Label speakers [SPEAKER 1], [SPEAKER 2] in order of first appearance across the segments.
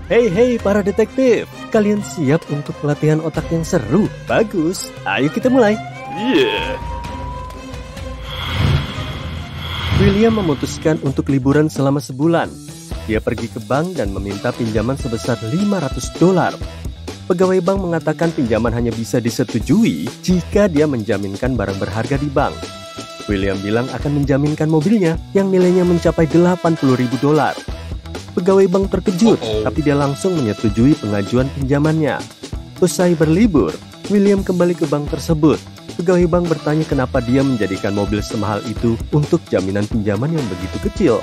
[SPEAKER 1] Hei para detektif, kalian siap untuk pelatihan otak yang seru? Bagus, ayo kita mulai. William memutuskan untuk liburan selama sebulan. Dia pergi ke bank dan meminta pinjaman sebesar $500. Pegawai bank mengatakan pinjaman hanya bisa disetujui jika dia menjaminkan barang berharga di bank. William bilang akan menjaminkan mobilnya yang nilainya mencapai $80.000. Pegawai bank terkejut, tapi dia langsung menyetujui pengajuan pinjamannya. Usai berlibur, William kembali ke bank tersebut. Pegawai bank bertanya kenapa dia menjadikan mobil semahal itu untuk jaminan pinjaman yang begitu kecil.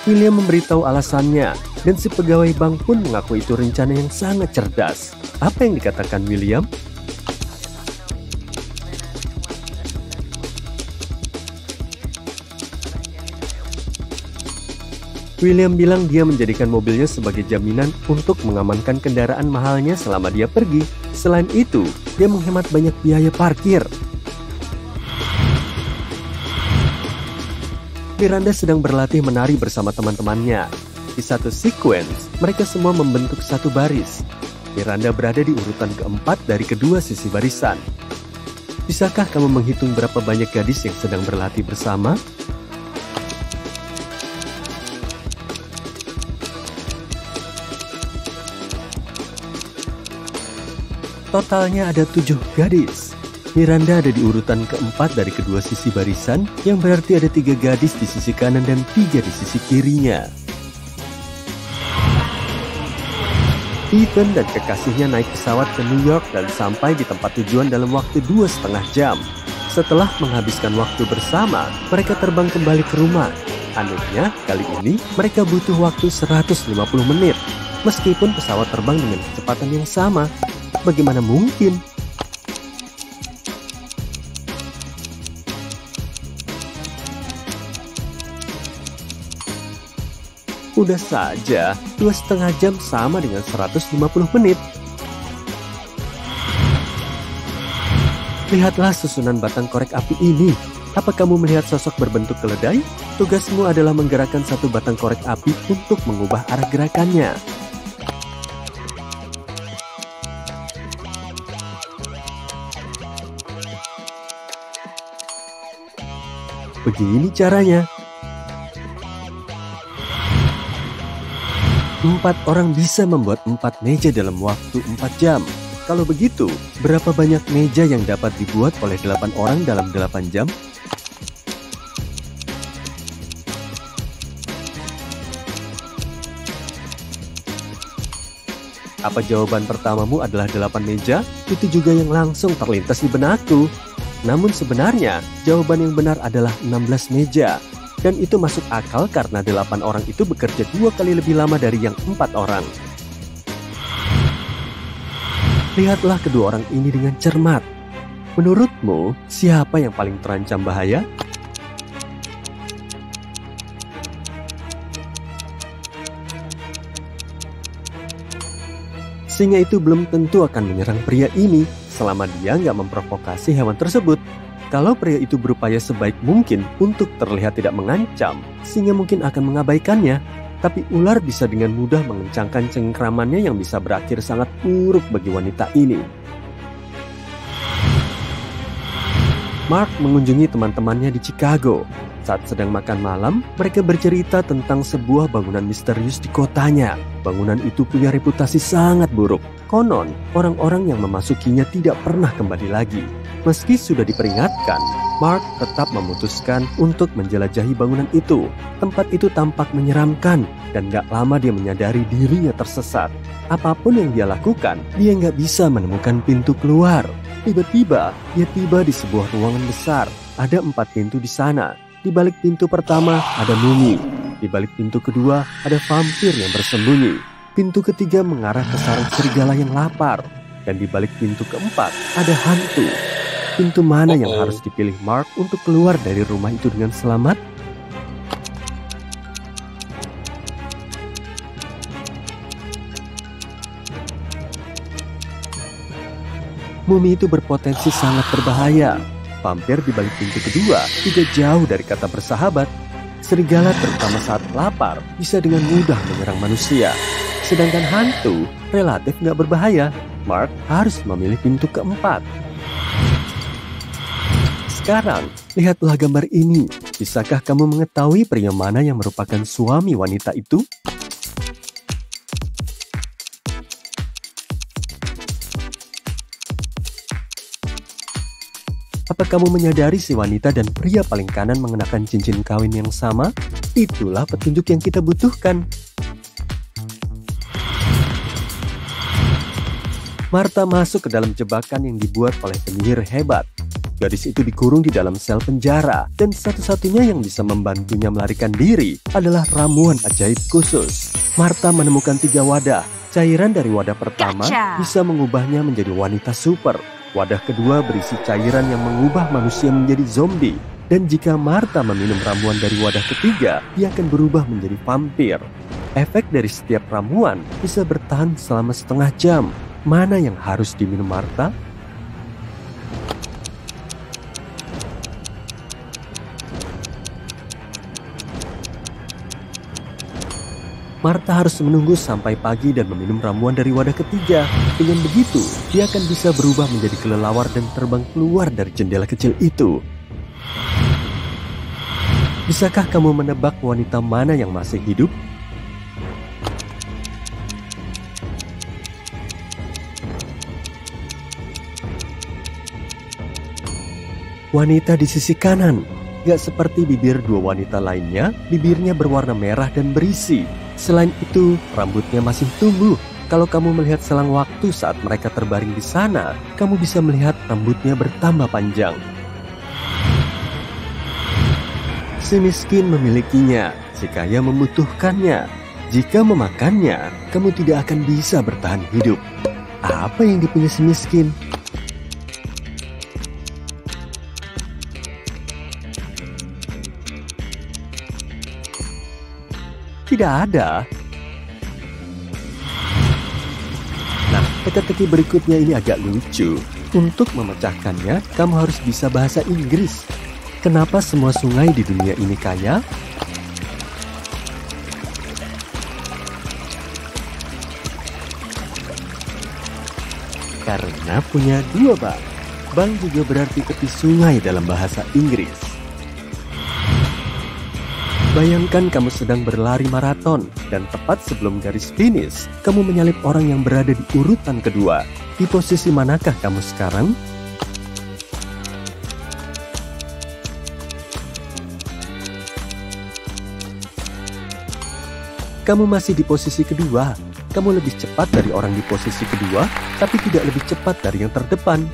[SPEAKER 1] William memberitahu alasannya, dan si pegawai bank pun mengaku itu rencana yang sangat cerdas. Apa yang dikatakan William? William bilang dia menjadikan mobilnya sebagai jaminan untuk mengamankan kendaraan mahalnya selama dia pergi. Selain itu, dia menghemat banyak biaya parkir. Miranda sedang berlatih menari bersama teman-temannya. Di satu sequence, mereka semua membentuk satu baris. Miranda berada di urutan keempat dari kedua sisi barisan. Bisakah kamu menghitung berapa banyak gadis yang sedang berlatih bersama? Totalnya ada 7 gadis. Miranda ada di urutan keempat dari kedua sisi barisan, yang berarti ada 3 gadis di sisi kanan dan 3 di sisi kirinya. Ethan dan kekasihnya naik pesawat ke New York dan sampai di tempat tujuan dalam waktu 2,5 jam. Setelah menghabiskan waktu bersama, mereka terbang kembali ke rumah. Anehnya, kali ini mereka butuh waktu 150 menit, meskipun pesawat terbang dengan kecepatan yang sama. Bagaimana mungkin? Udah saja, 2,5 jam sama dengan 150 menit. Lihatlah susunan batang korek api ini. Apa kamu melihat sosok berbentuk keledai? Tugasmu adalah menggerakkan satu batang korek api untuk mengubah arah gerakannya. Begini caranya. 4 orang bisa membuat 4 meja dalam waktu 4 jam. Kalau begitu, berapa banyak meja yang dapat dibuat oleh 8 orang dalam 8 jam? Apa jawaban pertamamu adalah 8 meja? Itu juga yang langsung terlintas di benakku. Namun sebenarnya, jawaban yang benar adalah 16 meja. Dan itu masuk akal karena 8 orang itu bekerja 2 kali lebih lama dari yang 4 orang. Lihatlah kedua orang ini dengan cermat. Menurutmu, siapa yang paling terancam bahaya? Singa itu belum tentu akan menyerang pria ini selama dia nggak memprovokasi hewan tersebut. Kalau pria itu berupaya sebaik mungkin untuk terlihat tidak mengancam, singa mungkin akan mengabaikannya. Tapi ular bisa dengan mudah mengencangkan cengkramannya yang bisa berakhir sangat buruk bagi wanita ini. Mark mengunjungi teman-temannya di Chicago. Saat sedang makan malam, mereka bercerita tentang sebuah bangunan misterius di kotanya. Bangunan itu punya reputasi sangat buruk. Konon, orang-orang yang memasukinya tidak pernah kembali lagi. Meski sudah diperingatkan, Mark tetap memutuskan untuk menjelajahi bangunan itu. Tempat itu tampak menyeramkan, dan gak lama dia menyadari dirinya tersesat. Apapun yang dia lakukan, dia gak bisa menemukan pintu keluar. Tiba-tiba, dia tiba di sebuah ruangan besar. Ada 4 pintu di sana. Di balik pintu pertama ada mumi. Di balik pintu kedua ada vampir yang bersembunyi. Pintu ketiga mengarah ke sarang serigala yang lapar. Dan di balik pintu keempat ada hantu. Pintu mana yang harus dipilih Mark untuk keluar dari rumah itu dengan selamat? Mumi itu berpotensi sangat berbahaya. Vampir di balik pintu kedua juga jauh dari kata bersahabat. Serigala terutama saat lapar bisa dengan mudah menyerang manusia. Sedangkan hantu relatif nggak berbahaya. Mark harus memilih pintu keempat. Sekarang, lihatlah gambar ini. Bisakah kamu mengetahui pria mana yang merupakan suami wanita itu? Apa kamu menyadari si wanita dan pria paling kanan mengenakan cincin kawin yang sama? Itulah petunjuk yang kita butuhkan. Martha masuk ke dalam jebakan yang dibuat oleh penyihir hebat. Gadis itu dikurung di dalam sel penjara, dan satu-satunya yang bisa membantunya melarikan diri adalah ramuan ajaib khusus. Martha menemukan 3 wadah. Cairan dari wadah pertama bisa mengubahnya menjadi wanita super. Wadah kedua berisi cairan yang mengubah manusia menjadi zombie. Dan jika Martha meminum ramuan dari wadah ketiga, dia akan berubah menjadi vampir. Efek dari setiap ramuan bisa bertahan selama setengah jam. Mana yang harus diminum Martha? Martha harus menunggu sampai pagi dan meminum ramuan dari wadah ketiga. Dengan begitu, dia akan bisa berubah menjadi kelelawar dan terbang keluar dari jendela kecil itu. Bisakah kamu menebak wanita mana yang masih hidup? Wanita di sisi kanan. Gak seperti bibir 2 wanita lainnya, bibirnya berwarna merah dan berisi. Selain itu, rambutnya masih tumbuh. Kalau kamu melihat selang waktu saat mereka terbaring di sana, kamu bisa melihat rambutnya bertambah panjang. Si miskin memilikinya, si kaya membutuhkannya. Jika memakannya, kamu tidak akan bisa bertahan hidup. Apa yang dipunya si miskin? Tidak ada. Nah, teka-teki berikutnya ini agak lucu. Untuk memecahkannya, kamu harus bisa bahasa Inggris. Kenapa semua sungai di dunia ini kaya? Karena punya 2 bank. Bank juga berarti tepi sungai dalam bahasa Inggris. Bayangkan kamu sedang berlari maraton, dan tepat sebelum garis finish, kamu menyalip orang yang berada di urutan kedua. Di posisi manakah kamu sekarang? Kamu masih di posisi kedua. Kamu lebih cepat dari orang di posisi kedua, tapi tidak lebih cepat dari yang terdepan.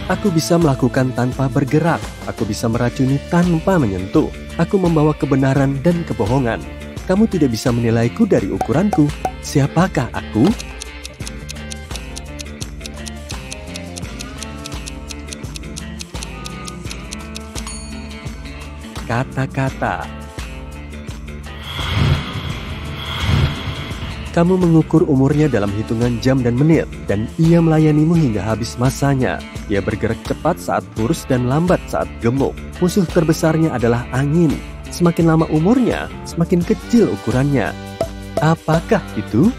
[SPEAKER 1] Aku bisa melakukan tanpa bergerak. Aku bisa meracuni tanpa menyentuh. Aku membawa kebenaran dan kebohongan. Kamu tidak bisa menilaiku dari ukuranku. Siapakah aku? Kata-kata. Kamu mengukur umurnya dalam hitungan jam dan menit, dan ia melayanimu hingga habis masanya. Dia bergerak cepat saat kurus dan lambat saat gemuk. Musuh terbesarnya adalah angin. Semakin lama umurnya, semakin kecil ukurannya. Apakah itu?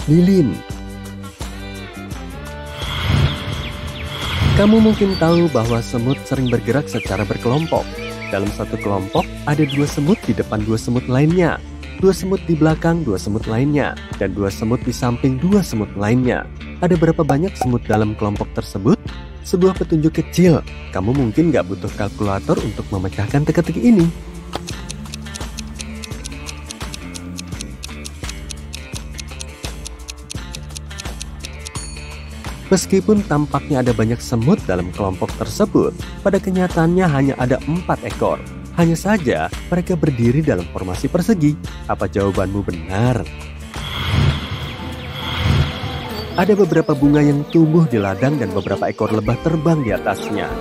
[SPEAKER 1] Lilin. Kamu mungkin tahu bahwa semut sering bergerak secara berkelompok. Dalam satu kelompok, ada 2 semut di depan 2 semut lainnya, 2 semut di belakang 2 semut lainnya, dan 2 semut di samping 2 semut lainnya. Ada berapa banyak semut dalam kelompok tersebut? Sebuah petunjuk kecil. Kamu mungkin gak butuh kalkulator untuk memecahkan teka-teki ini. Meskipun tampaknya ada banyak semut dalam kelompok tersebut, pada kenyataannya hanya ada 4 ekor. Hanya saja, mereka berdiri dalam formasi persegi. Apa jawabanmu benar? Ada beberapa bunga yang tumbuh di ladang dan beberapa ekor lebah terbang di atasnya.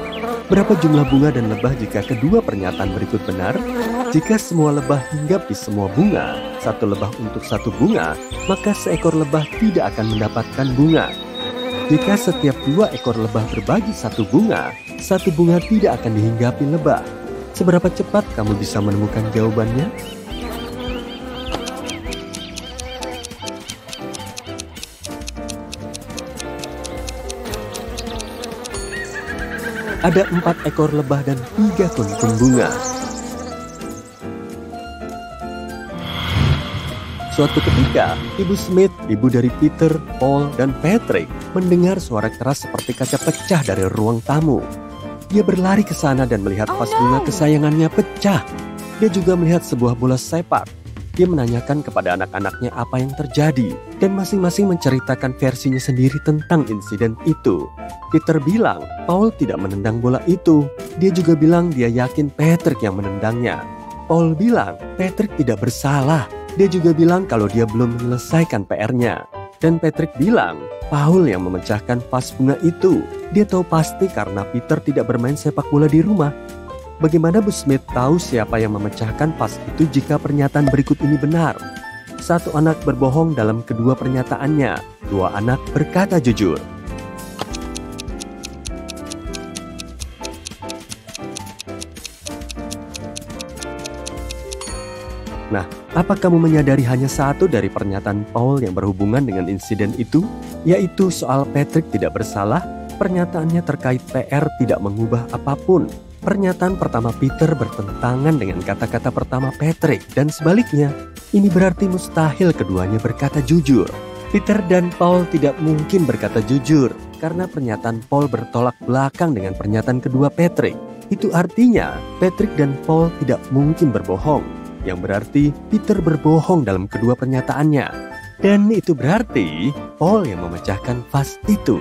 [SPEAKER 1] Berapa jumlah bunga dan lebah jika kedua pernyataan berikut benar? Jika semua lebah hinggap di semua bunga, 1 lebah untuk 1 bunga, maka seekor lebah tidak akan mendapatkan bunga. Jika setiap 2 ekor lebah berbagi satu bunga tidak akan dihinggapi lebah. Seberapa cepat kamu bisa menemukan jawabannya? Ada 4 ekor lebah dan 3 kuntum bunga. Suatu ketika, Ibu Smith, ibu dari Peter, Paul, dan Patrick, mendengar suara keras seperti kaca pecah dari ruang tamu. Dia berlari ke sana dan melihat vas bunga kesayangannya pecah. Dia juga melihat sebuah bola sepak. Dia menanyakan kepada anak-anaknya apa yang terjadi, dan masing-masing menceritakan versinya sendiri tentang insiden itu. Peter bilang Paul tidak menendang bola itu. Dia juga bilang dia yakin Patrick yang menendangnya. Paul bilang Patrick tidak bersalah. Dia juga bilang kalau dia belum menyelesaikan PR-nya. Dan Patrick bilang Paul yang memecahkan vas bunga itu. Dia tahu pasti karena Peter tidak bermain sepak bola di rumah. Bagaimana Bu Smith tahu siapa yang memecahkan vas itu jika pernyataan berikut ini benar? 1 anak berbohong dalam kedua pernyataannya. 2 anak berkata jujur. Nah, apa kamu menyadari hanya satu dari pernyataan Paul yang berhubungan dengan insiden itu? Yaitu soal Patrick tidak bersalah. Pernyataannya terkait PR tidak mengubah apapun. Pernyataan pertama Peter bertentangan dengan kata-kata pertama Patrick, dan sebaliknya. Ini berarti mustahil keduanya berkata jujur. Peter dan Paul tidak mungkin berkata jujur karena pernyataan Paul bertolak belakang dengan pernyataan kedua Patrick. Itu artinya Patrick dan Paul tidak mungkin berbohong, yang berarti Peter berbohong dalam kedua pernyataannya. Dan itu berarti Paul yang memecahkan vas itu.